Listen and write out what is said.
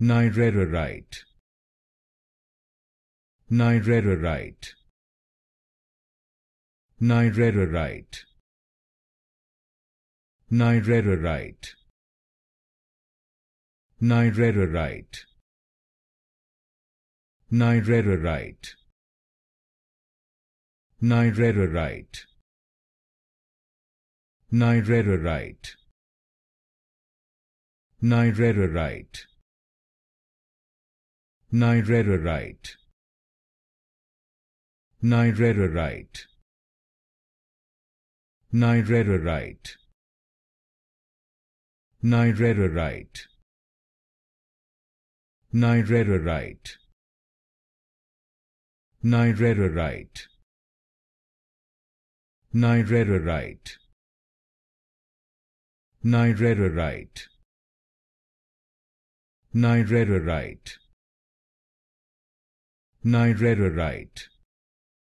Nyerereite, Nyerereite, Nyerereite, Nyerereite, Nyerereite, Nyerereite, Nyerereite, Nyerereite, Nyerereite, Nyerereite, Nyerereite, Nyerereite, Nyerereite, Nyerereite, Nyerereite, Nyerereite, Nyerereite, Nyerereite, Nyerereite,